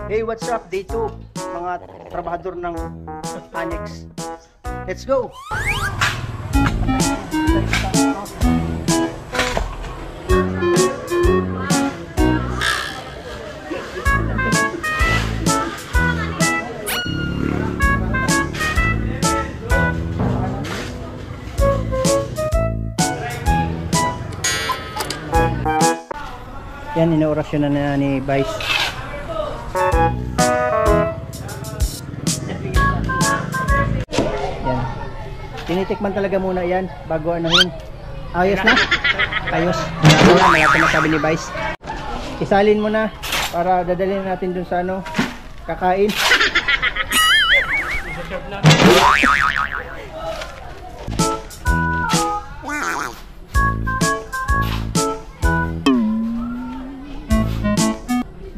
Hey, what's up? Day 2, mga trabahador ng Annex. Let's go! Yan, inoorasyon na ni Vice. Yan. Tinitikman talaga muna yan bago anuhin. Ayos na? Ayos. Malaki na sabi ni Vice. Isalin mo na para dadalhin natin dun sa ano, kakain.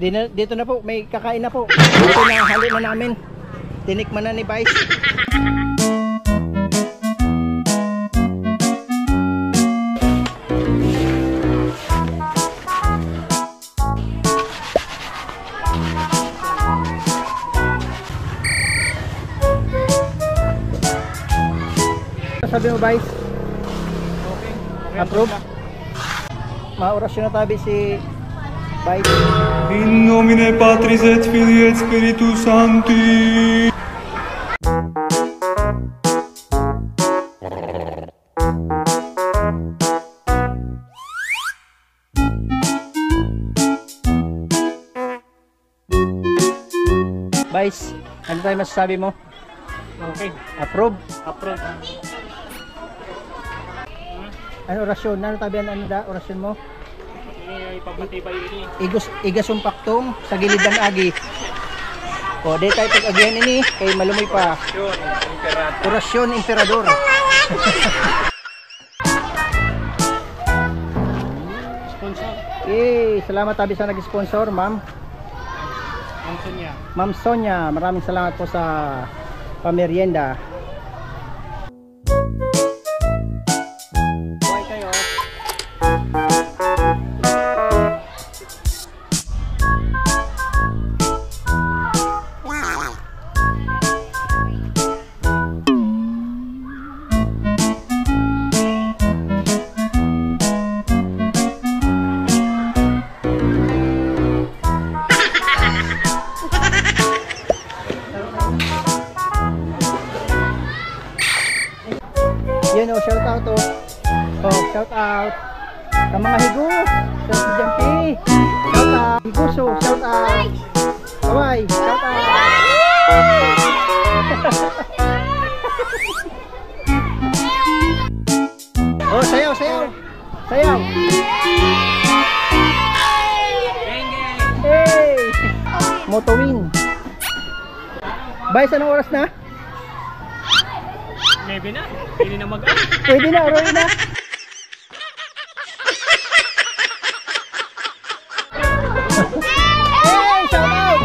Dito na po, may kakain na po. Dito na, halo na namin. Tinikman na ni Vice. Sabi mo, Vice? Okay. Approve? Maorasyon na tabi si Vice. In nomine Patris et Filii et Spiritus Sancti. Vice, ano tayo masasabi mo? Okay. Approve? Approve. Ano orasyon? Ano tabi ano da orasyon mo? Ipagmatibay ini. Igasong paktong sa gilid ng agi. O, di tayo pag-agihan ini kay malumoy pa. Orasyon Emperador. Sponsor. Salamat tabi sa nag-sponsor, ma'am. Ma'am Sonia. Ma'am Sonia, maraming salamat po sa pamerienda. Buhay kayo. Yan o, shout out o. Oh, shout out sa mga higus, sa estudyante. Shout out, higuso, shout out. Kawai, shout out. Oh, sayaw, sayaw. Sayaw. Hey! Motowin. Vice, anong oras na? Maybe na. Pwede na mag-up. Pwede na, oras na. Hey! Shout out!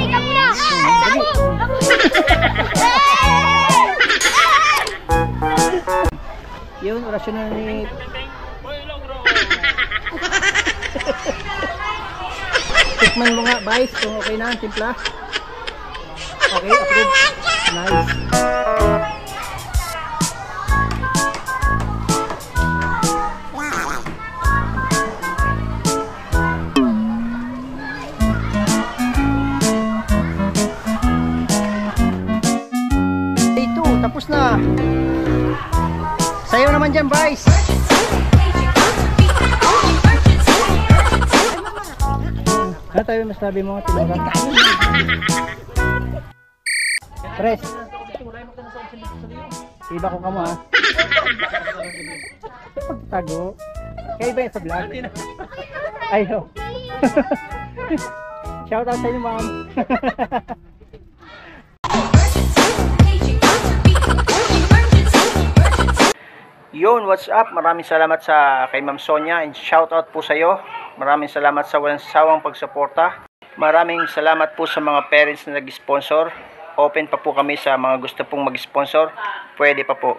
Yun, orasyon na ni... Tikman mo nga, Vice, kung okay na ang timpla. Okay, approve. Nice. Tapos na. Sayo naman dyan, Vice. Ano tayo masabi mo, Tinora? Pres. Iba ko ka mo, ha? Pagtago. Kaya iba yung sa vlog. Ayaw. Shout out sa inyo, ma'am. Yun, what's up? Maraming salamat sa kay Ma'am Sonia and shout out po sa iyo. Maraming salamat sa walang sawang pagsuporta. Maraming salamat po sa mga parents na nag-sponsor. Open pa po kami sa mga gusto pong mag-sponsor. Pwede pa po.